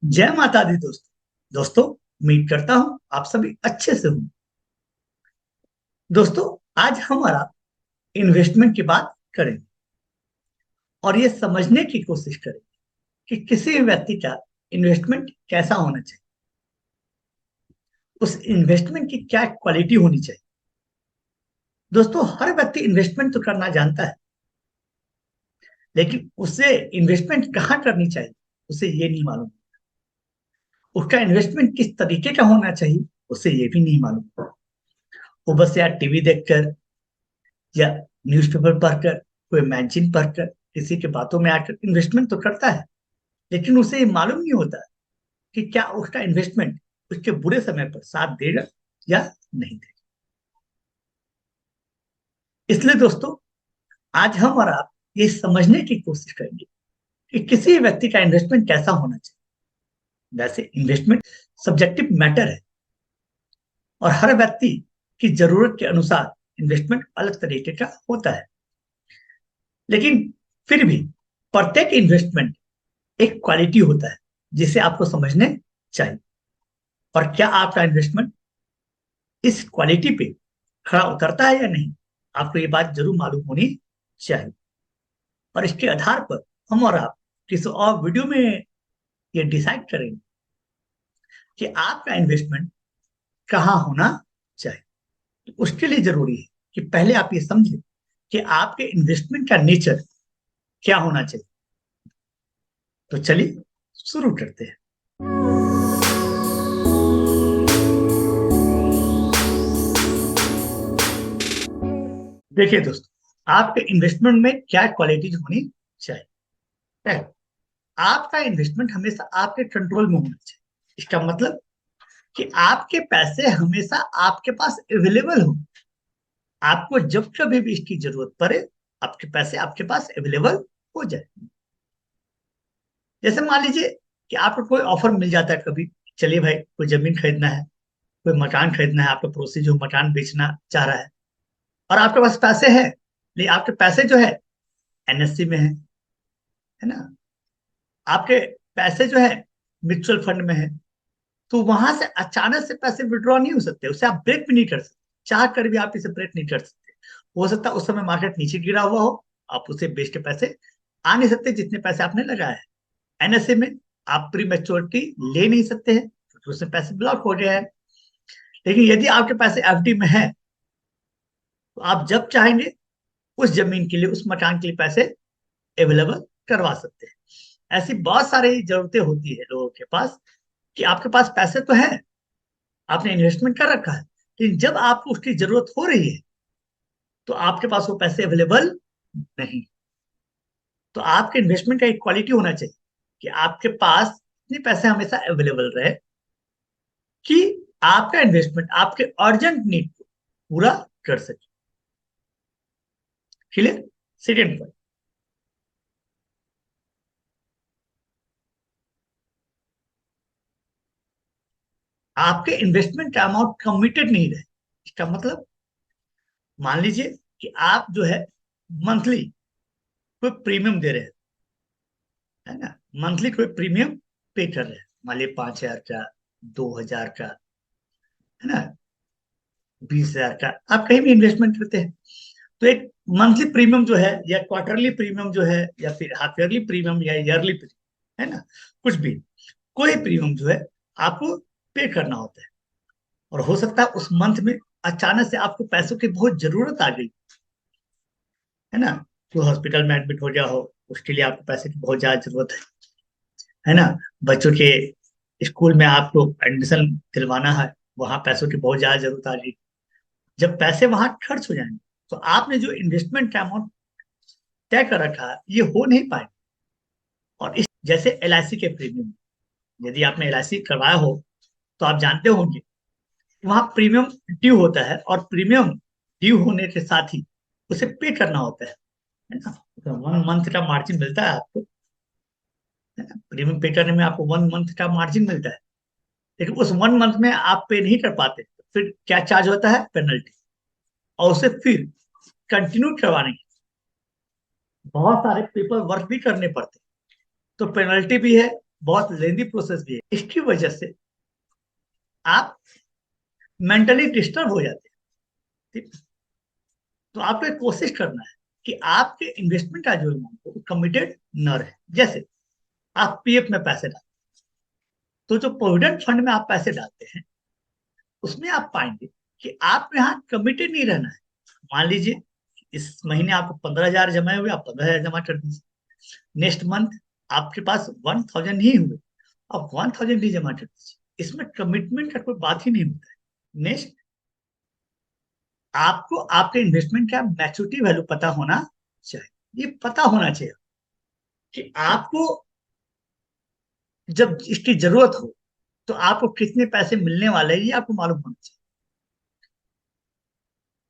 जय माता दी दोस्तों उम्मीद करता हूं आप सभी अच्छे से हों। दोस्तों, आज हमारा इन्वेस्टमेंट की बात करेंगे और ये समझने की कोशिश करेंगे कि किसी भी व्यक्ति का इन्वेस्टमेंट कैसा होना चाहिए, उस इन्वेस्टमेंट की क्या क्वालिटी होनी चाहिए। दोस्तों, हर व्यक्ति इन्वेस्टमेंट तो करना जानता है, लेकिन उसे इन्वेस्टमेंट कहाँ करनी चाहिए उसे ये नहीं मालूम। उसका इन्वेस्टमेंट किस तरीके का होना चाहिए उसे ये भी नहीं मालूम। वो बस यार टीवी देखकर या न्यूज़पेपर पढ़कर, कोई मैगजीन पढ़कर, किसी के बातों में आकर इन्वेस्टमेंट तो करता है, लेकिन उसे ये मालूम नहीं होता कि क्या उसका इन्वेस्टमेंट उसके बुरे समय पर साथ देगा या नहीं देगा। इसलिए दोस्तों, आज हम और आप ये समझने की कोशिश करेंगे कि किसी व्यक्ति का इन्वेस्टमेंट कैसा होना चाहिए। वैसे इन्वेस्टमेंट सब्जेक्टिव मैटर है और हर व्यक्ति की जरूरत के अनुसार इन्वेस्टमेंट अलग तरीके का होता है, लेकिन फिर भी प्रत्येक इन्वेस्टमेंट एक क्वालिटी होता है जिसे आपको समझने चाहिए। और क्या आपका इन्वेस्टमेंट इस क्वालिटी पे खरा उतरता है या नहीं, आपको ये बात जरूर मालूम होनी चाहिए। और इसके आधार पर हम और आप किसी और वीडियो में ये डिसाइड करेंगे कि आपका इन्वेस्टमेंट कहाँ होना चाहिए। तो उसके लिए जरूरी है कि पहले आप ये समझें कि आपके इन्वेस्टमेंट का नेचर क्या होना चाहिए। तो चलिए शुरू करते हैं। देखिए दोस्तों, आपके इन्वेस्टमेंट में क्या क्वालिटीज होनी चाहिए। पहले, आपका इन्वेस्टमेंट हमेशा आपके कंट्रोल में होना चाहिए। इसका मतलब कि आपके पैसे हमेशा आपके पास अवेलेबल हो। आपको जब कभी भी इसकी जरूरत पड़े, आपके पैसे आपके पास अवेलेबल हो जाए। जैसे मान लीजिए कि आपको कोई ऑफर मिल जाता है कभी, चलिए भाई कोई जमीन खरीदना है, कोई मकान खरीदना है, आपका पड़ोसी जो मकान बेचना चाह रहा है और आपके पास पैसे हैं, लेकिन आपके पैसे जो है एनएससी में है ना, आपके पैसे जो है म्यूचुअल फंड में है, तो वहां से अचानक से पैसे विड्रॉ नहीं हो सकते, उसे आप ब्रेक भी नहीं कर सकते। चाह कर भी आप इसे ब्रेक नहीं कर सकते। हो सकता है उस समय मार्केट नीचे गिरा हुआ हो, आप उसे बेच के पैसे आ नहीं सकते जितने पैसे आपने लगाए हैं। एनएसए में आप प्री मेच्योरिटी ले नहीं सकते हैं क्योंकि उसमें पैसे ब्लॉक हो गया है। लेकिन यदि आपके पैसे एफडी में है, तो आप जब चाहेंगे उस जमीन के लिए, उस मकान के लिए पैसे अवेलेबल करवा सकते हैं। ऐसी बहुत सारी जरूरतें होती है लोगों के पास कि आपके पास पैसे तो है, आपने इन्वेस्टमेंट कर रखा है, लेकिन जब आपको उसकी जरूरत हो रही है तो आपके पास वो पैसे अवेलेबल नहीं। तो आपके इन्वेस्टमेंट का एक क्वालिटी होना चाहिए कि आपके पास इतने पैसे हमेशा अवेलेबल रहे कि आपका इन्वेस्टमेंट आपके अर्जेंट नीड को पूरा कर सके। क्लियर। सेकेंड पॉइंट, आपके इन्वेस्टमेंट का अमाउंट कमिटेड नहीं रहे। इसका मतलब, मान लीजिए कि आप जो है मंथली कोई प्रीमियम दे रहे हैं, है ना, मंथली कोई प्रीमियम पे कर रहे हैं, मान लीजिए 5,000 का, 2,000 का, है ना, 20,000 का, आप कहीं भी इन्वेस्टमेंट करते हैं तो एक मंथली प्रीमियम जो है या क्वार्टरली प्रीमियम जो है या फिर हाफ ईयरली प्रीमियम या ईयरली प्रीमियम, है ना, कुछ भी, कोई प्रीमियम जो है आपको पे करना होता है। और हो सकता है उस मंथ में अचानक से आपको पैसों की बहुत जरूरत आ गई, है ना, तो हॉस्पिटल में एडमिट हो गया हो, उसके लिए आपको पैसे की बहुत ज्यादा जरूरत है ना, बच्चों के स्कूल में आपको एडमिशन दिलवाना है, वहां पैसों की बहुत ज्यादा जरूरत आ गई। जब पैसे वहां खर्च हो जाएंगे तो आपने जो इन्वेस्टमेंट का अमाउंट तय कर रखा है ये हो नहीं पाए। और इस जैसे एलआईसी के प्रीमियम, यदि आपने एलआईसी करवाया हो तो आप जानते होंगे वहां प्रीमियम ड्यू होता है और प्रीमियम ड्यू होने के साथ ही उसे पे करना होता है ना, तो 1 मंथ का मार्जिन मिलता है आपको, है ना, प्रीमियम पे करने में आपको 1 मंथ का मार्जिन मिलता है। लेकिन उस 1 मंथ में आप पे नहीं कर पाते तो फिर क्या चार्ज होता है, पेनल्टी। और उसे फिर कंटिन्यू करवाने के बहुत सारे पेपर वर्क भी करने पड़ते हैं, तो पेनल्टी भी है, बहुत लेंदी प्रोसेस भी है। इसकी वजह से आप मेंटली डिस्टर्ब हो जाते हैं। ठीक, तो आपको एक कोशिश करना है कि आपके इन्वेस्टमेंट का जो अमाउंट हो कमिटेड न रहे। जैसे आप पीएफ में पैसे डालते हैं, तो जो प्रोविडेंट फंड में आप पैसे डालते हैं उसमें आप पाएंगे कि आप यहाँ कमिटेड नहीं रहना है। मान लीजिए इस महीने आपको 15,000 जमा हुए, आप 15,000 जमा कर दीजिए। नेक्स्ट मंथ आपके पास 1,000 ही हुए, आप 1,000 ही जमा कर दीजिए। इसमें कमिटमेंट का कोई बात ही नहीं होता है। नेक्स्ट, आपको आपके इन्वेस्टमेंट का मैच्योरिटी वैल्यू पता होना चाहिए। ये पता होना चाहिए कि आपको जब इसकी जरूरत हो तो आपको कितने पैसे मिलने वाले हैं, ये आपको मालूम होना चाहिए।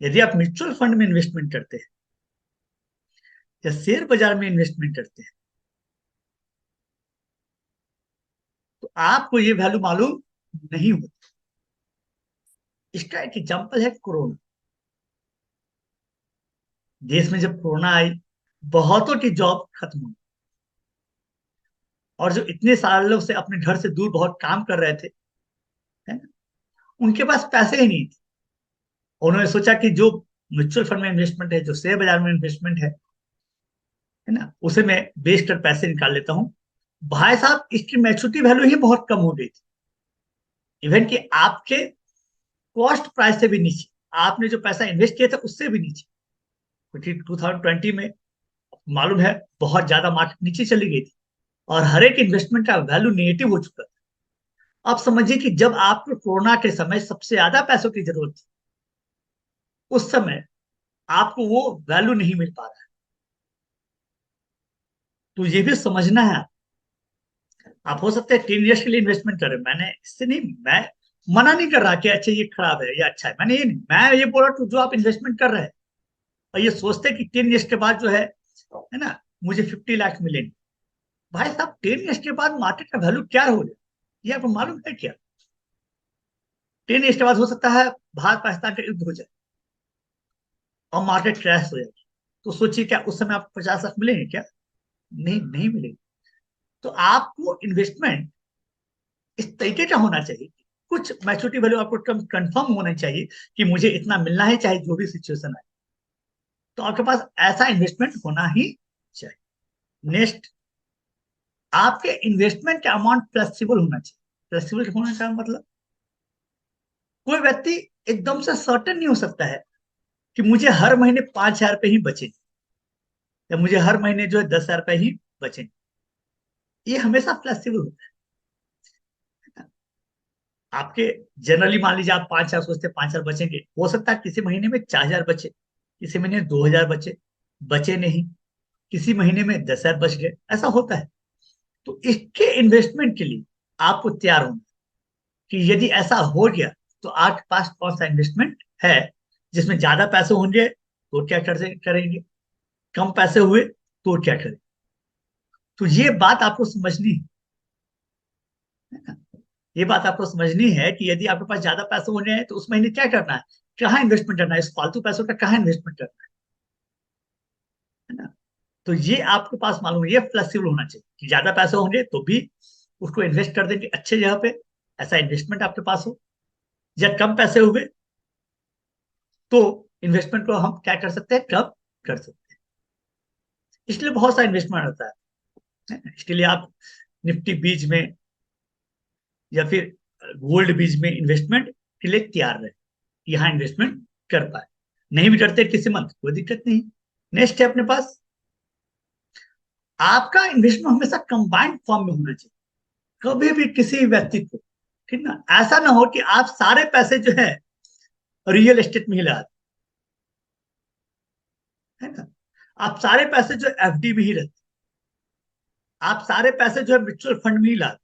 यदि आप म्यूचुअल फंड में इन्वेस्टमेंट करते हैं या शेयर बाजार में इन्वेस्टमेंट करते हैं तो आपको ये वैल्यू मालूम नहीं होती। इसका एक एग्जाम्पल है कोरोना। देश में जब कोरोना आई, बहुतों की जॉब खत्म हुई, और जो इतने सालों से अपने घर से दूर बहुत काम कर रहे थे, है ना, उनके पास पैसे ही नहीं थे। उन्होंने सोचा कि जो म्यूचुअल फंड में इन्वेस्टमेंट है, जो शेयर बाजार में इन्वेस्टमेंट है ना, उसे मैं बेच कर पैसे निकाल लेता हूँ। भाई साहब, इसकी मैच्योरिटी वैल्यू ही बहुत कम हो गई थी। इवन कि आपके कॉस्ट प्राइस से भी नीचे, आपने जो पैसा इन्वेस्ट किया था उससे भी नीचे। क्योंकि 2020 में मालूम है बहुत ज्यादा मार्केट नीचे चली गई थी और हर एक इन्वेस्टमेंट का वैल्यू नेगेटिव हो चुका था। अब समझिए कि जब आपको कोरोना के समय सबसे ज्यादा पैसों की जरूरत थी, उस समय आपको वो वैल्यू नहीं मिल पा रहा है। तो ये भी समझना है। आप हो सकते हैं 10 ईयर्स के लिए इन्वेस्टमेंट करें, मैंने इससे नहीं, मैं मना नहीं कर रहा कि अच्छा ये खराब है या अच्छा है, मैंने ये नहीं, मैं ये बोल रहा हूँ जो आप इन्वेस्टमेंट कर रहे हैं और ये सोचते हैं कि 10 ईयर्स के बाद जो है ना, मुझे 50 लाख मिलेंगे। भाई साहब, 10 ईयर्स के बाद मार्केट का वैल्यू क्या हो जाए ये आपको मालूम है क्या? 10 ईयर्स के बाद हो सकता है भारत पाकिस्तान का युद्ध हो जाए और मार्केट क्रैश हो जाए। तो सोचिए क्या उस समय आपको 50 लाख मिलेंगे क्या? नहीं, नहीं मिलेंगे। तो आपको इन्वेस्टमेंट इस तरीके का होना चाहिए, कुछ मैच्योरिटी वैल्यू आपको कंफर्म होना चाहिए कि मुझे इतना मिलना है चाहे जो भी सिचुएशन आए। तो आपके पास ऐसा इन्वेस्टमेंट होना ही चाहिए। नेक्स्ट, आपके इन्वेस्टमेंट का अमाउंट फ्लेक्सिबल होना चाहिए। फ्लेक्सिबल होने का मतलब, कोई व्यक्ति एकदम से सर्टेन नहीं हो सकता है कि मुझे हर महीने 5,000 रुपए ही बचे या मुझे हर महीने जो है 10,000 रुपए ही बचे। ये हमेशा फ्लेक्सिबल होता है। आपके जनरली मान लीजिए आप 5,000 सोचते हैं, 5,000 बचेंगे, हो सकता है किसी महीने में 4,000 बचे, किसी महीने 2,000 बचे, बचे नहीं, किसी महीने में 10,000 बच गए, ऐसा होता है। तो इसके इन्वेस्टमेंट के लिए आपको तैयार होना कि यदि ऐसा हो गया तो आपके पास कौन सा इन्वेस्टमेंट है जिसमें ज्यादा पैसे होंगे तो क्या करेंगे, कम पैसे हुए तो क्या करें। तो ये बात आपको समझनी है ना? ये बात आपको समझनी है कि यदि आपके पास ज्यादा पैसे होने हैं तो उस महीने क्या करना है, कहाँ इन्वेस्टमेंट करना है, इस फालतू पैसों का कहाँ इन्वेस्टमेंट करना है ना? तो ये आपके पास मालूम है, ये फ्लेक्सिबल होना चाहिए कि ज्यादा पैसे होंगे तो भी उसको इन्वेस्ट कर देंगे अच्छे जगह पे, ऐसा इन्वेस्टमेंट आपके पास हो। या कम पैसे हुए तो इन्वेस्टमेंट को हम क्या कर सकते हैं, कम कर सकते हैं। इसलिए बहुत सा इन्वेस्टमेंट होता है। इसके लिए आप निफ्टी बीज में या फिर गोल्ड बीज में इन्वेस्टमेंट के लिए तैयार रहे, यहाँ इन्वेस्टमेंट कर पाए। नहीं भी करते किसी मंथ, कोई दिक्कत नहीं। नेक्स्ट है अपने पास, आपका इन्वेस्टमेंट हमेशा कंबाइंड फॉर्म में होना चाहिए। कभी भी किसी व्यक्ति को, ठीक ना, ऐसा ना हो कि आप सारे पैसे जो है रियल एस्टेट में ही लगा दें, है ना, आप सारे पैसे जो एफडी में ही रहते, आप सारे पैसे जो है म्यूचुअल फंड में ही लगा दें,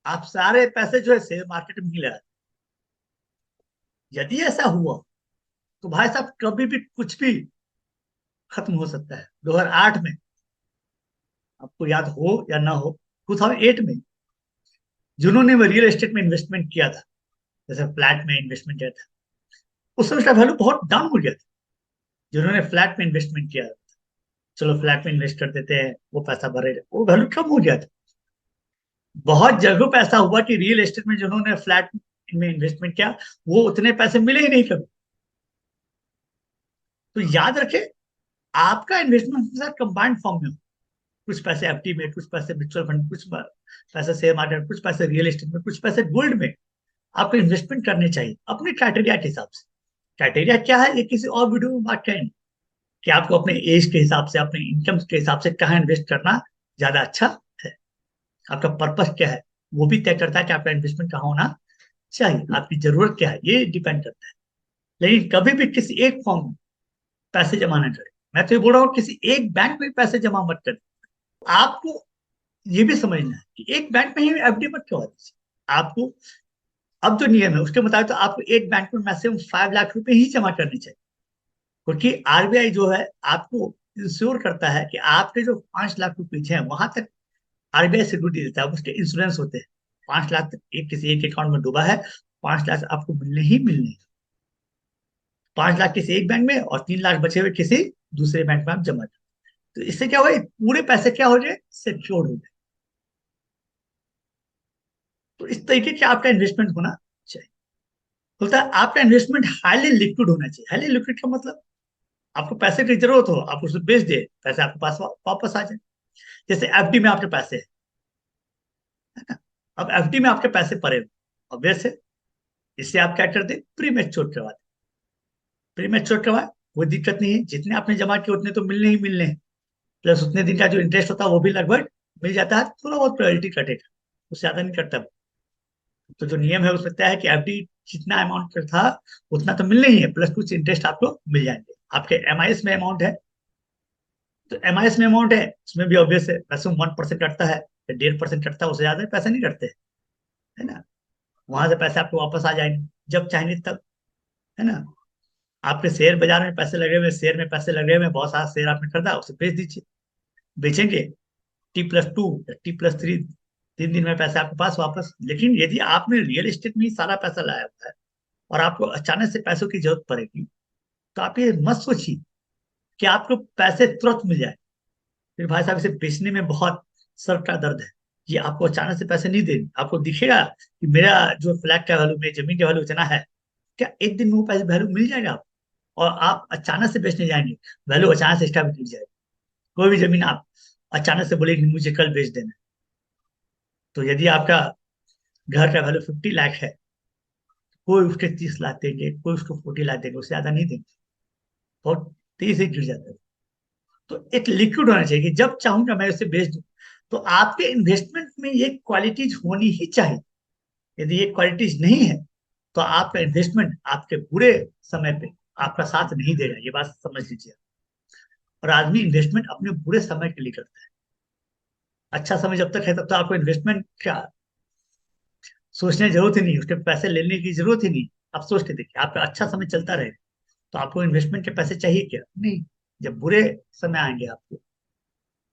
आप सारे पैसे जो है शेयर मार्केट में ही लगा दें। यदि ऐसा हुआ तो भाई साहब कभी भी कुछ भी खत्म हो सकता है। 2008 में, आपको याद हो या ना हो, 2008 में जिन्होंने रियल एस्टेट में इन्वेस्टमेंट किया था, जैसे फ्लैट में इन्वेस्टमेंट किया था, उस समय उसका वैल्यू बहुत डाउन हो गया था। जिन्होंने फ्लैट में इन्वेस्टमेंट किया, चलो फ्लैट में इन्वेस्ट कर देते हैं, वो पैसा भरे, वो वैल्यू कम हो गया था। बहुत जगहों पे ऐसा हुआ कि रियल एस्टेट में जिन्होंने फ्लैट में इन्वेस्टमेंट किया वो उतने पैसे मिले ही नहीं कभी। तो याद रखें, आपका इन्वेस्टमेंट हमेशा कंबाइंड फॉर्म में हो। कुछ पैसे एफडी में, कुछ पैसे म्यूचुअल फंड, कुछ पैसे शेयर मार्केट, कुछ पैसे रियल एस्टेट में, कुछ पैसे गोल्ड में आपको इन्वेस्टमेंट करने चाहिए अपने क्राइटेरिया के हिसाब से। क्राइटेरिया क्या है ये किसी और वीडियो में बात करेंगे कि आपको अपने एज के हिसाब से, अपने इनकम के हिसाब से कहाँ इन्वेस्ट करना ज्यादा अच्छा है। आपका पर्पस क्या है वो भी तय करता है कि आपका इन्वेस्टमेंट कहाँ होना चाहिए। आपकी जरूरत क्या है ये डिपेंड करता है। लेकिन कभी भी किसी एक फॉर्म में पैसे जमा ना करें। मैं तो ये बोल रहा हूँ किसी एक बैंक में पैसे जमा मत करें। आपको ये भी समझना है कि एक बैंक में ही एफडी मत क्यों होती है। आपको अब जो नियम है उसके मुताबिक तो आपको एक बैंक में मैक्सिमम 5 लाख रुपए ही जमा करने चाहिए। क्योंकि आरबीआई जो है आपको इंश्योर करता है कि आपके जो 5 लाख रुपए हैं वहां तक आरबीआई सिक्योरिटी देता है, उसके इंश्योरेंस होते हैं। 5 लाख तक एक किसी एक अकाउंट में डूबा है, 5 लाख आपको मिलने ही मिलने हैं। 5 लाख किसी एक बैंक में और 3 लाख बचे हुए किसी दूसरे बैंक में आप जमा करें। तो इससे क्या हुआ, पूरे पैसे क्या हो जाए, सिक्योर हो जाए। तो इस तरीके से आपका इन्वेस्टमेंट होना चाहिए। होता है आपका इन्वेस्टमेंट हाईली लिक्विड होना चाहिए। हाईली लिक्विड का मतलब आपको पैसे की जरूरत हो, आप उसे बेच दे, पैसे आपके पास वापस आ जाए। जैसे एफडी में आपके पैसे है ना, अब एफडी में आपके पैसे पड़े ऑब्वियस है, इससे आप क्या करते, प्री मैच्योर करवाते। प्री मैच्योर करवाए कोई दिक्कत नहीं है, जितने आपने जमा किए उतने तो मिलने ही मिलने हैं। प्लस उतने दिन का जो इंटरेस्ट होता है वो भी लगभग मिल जाता है, थोड़ा बहुत प्रायोरिटी कटेगा, उससे ज्यादा नहीं कटता। तो जो नियम है उसमें तय है कि एफडी जितना अमाउंट का था उतना तो मिलना ही है, प्लस कुछ इंटरेस्ट आपको मिल जाएंगे। आपके एमआईएस में अमाउंट है तो एमआईएस में अमाउंट है, उसमें भी ऑब्वियस है मैक्सिमम 1% कटता है या 1.5% कटता है, उससे ज्यादा पैसे नहीं कटते, है ना। वहां से पैसे आपको वापस आ जाएंगे जब चाहेंगे तब, है ना। आपके शेयर बाजार में पैसे लगे हुए, शेयर में पैसे लगे हुए, बहुत सारा शेयर आपने खरीदा उसे बेच दीजिए। बेचेंगे T+2 या T+3, 3 दिन में पैसे आपके पास वापस। लेकिन यदि आपने रियल एस्टेट में ही सारा पैसा लाया हुआ है और आपको अचानक से पैसों की जरूरत पड़ेगी, तो आप ये मत सोचिए कि आपको पैसे तुरंत मिल जाए। फिर भाई साहब इसे बेचने में बहुत सर का दर्द है। ये आपको अचानक से पैसे नहीं देंगे, आपको दिखेगा कि मेरा जो फ्लैट का वैल्यू, मेरी जमीन का वैल्यू इतना है, क्या एक दिन में वो पैसे वैल्यू मिल जाएगा आपको। और आप अचानक से बेचने जाएंगे, वैल्यू अचानक से स्टैबिलिटी गिर जाएगी। कोई भी जमीन आप अचानक से बोले कि मुझे कल बेच देना, तो यदि आपका घर का वैल्यू 50 लाख है, कोई उसके 30 लाख देंगे, कोई उसको 40 लाख देंगे, उससे ज्यादा नहीं देंगे। बहुत तेजी से गिर जाता है। तो एक लिक्विड होना चाहिए कि जब चाहूंगा मैं उसे बेच दूं। तो आपके इन्वेस्टमेंट में ये क्वालिटीज होनी ही चाहिए। यदि ये क्वालिटीज नहीं है तो आपका इन्वेस्टमेंट आपके बुरे समय पे आपका साथ नहीं देगा, ये बात समझ लीजिए। और आदमी इन्वेस्टमेंट अपने बुरे समय के लिए करता है। अच्छा समय जब तक है तब तो आपको इन्वेस्टमेंट क्या सोचने की जरूरत ही नहीं, उसके पैसे लेने की जरूरत ही नहीं। आप सोच के देखिए, आपका अच्छा समय चलता रहे तो आपको इन्वेस्टमेंट के पैसे चाहिए क्या, नहीं। जब बुरे समय आएंगे आपको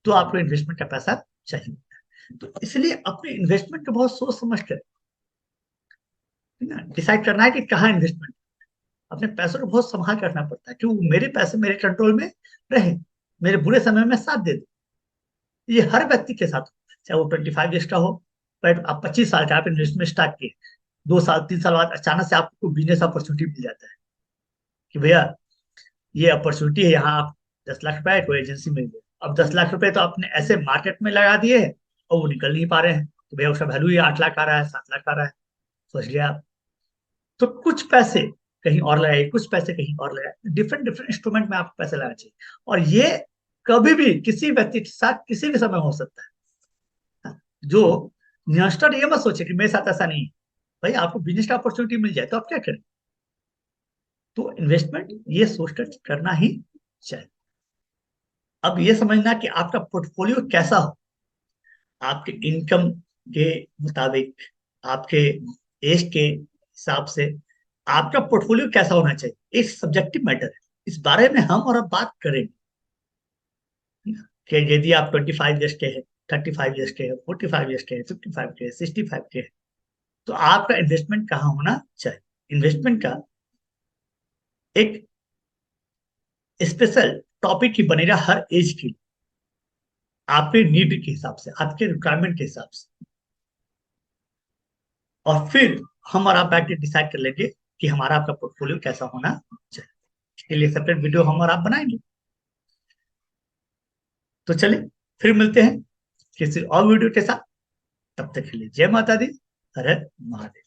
तो आपको इन्वेस्टमेंट का पैसा चाहिए। तो इसलिए अपने इन्वेस्टमेंट को बहुत सोच समझ कर, है ना, डिसाइड करना है कि कहाँ इन्वेस्टमेंट। अपने पैसों को बहुत संभाल कर रखना पड़ता है कि वो मेरे पैसे मेरे कंट्रोल में रहे, मेरे बुरे समय में साथ दे दे। ये हर व्यक्ति के साथ हो, चाहे वो 25 ईयर्स का हो, बट आप 25 साल का आप इन्वेस्टमेंट स्टार्ट किए, 2 साल 3 साल बाद अचानक से आपको बिजनेस अपॉर्चुनिटी मिल जाता है कि भैया ये अपॉर्चुनिटी है, यहाँ आप 10 लाख रुपए कोई एजेंसी में दे। अब 10 लाख रुपए तो आपने ऐसे मार्केट में लगा दिए हैं और वो निकल नहीं पा रहे हैं, तो भैया उसका वैल्यू ही 8 लाख आ रहा है, 7 लाख आ रहा है। सोच लिया आप। तो कुछ पैसे कहीं और लगाए, कुछ पैसे कहीं और लगाए, डिफरेंट डिफरेंट इंस्ट्रूमेंट में आपको पैसे लगाना चाहिए। और ये कभी भी किसी व्यक्ति के साथ किसी भी समय हो सकता है। हाँ, जो यंगस्टर ये मत सोचे कि मेरे साथ ऐसा नहीं है। भाई आपको बिजनेस का अपॉर्चुनिटी मिल जाए तो आप क्या करें। तो इन्वेस्टमेंट ये सोचकर करना ही चाहिए। अब ये समझना कि आपका पोर्टफोलियो कैसा हो, आपके इनकम के मुताबिक, आपके एज के हिसाब से आपका पोर्टफोलियो कैसा होना चाहिए, एक सब्जेक्टिव मैटर है। इस बारे में हम और अब बात करेंगे कि यदि आप 25 ईयर्स के हैं, 35 ईयर्स के हैं, 45 ईयर्स के हैं, 55 के हैं, 65 के हैं, तो आपका इन्वेस्टमेंट कहाँ होना चाहिए। इन्वेस्टमेंट का एक स्पेशल टॉपिक ही बनेगा हर एज की, आपके नीड के हिसाब से, आपके रिक्वायरमेंट के हिसाब से। और फिर हम और आप बैठ के डिसाइड कर लेंगे कि हमारा आपका पोर्टफोलियो कैसा होना चाहिए। इसके लिए सेपरेट वीडियो हम और आप बनाएंगे। तो चलिए फिर मिलते हैं किसी और वीडियो के साथ। तब तक के लिए जय माता दी, हर हर महादेव।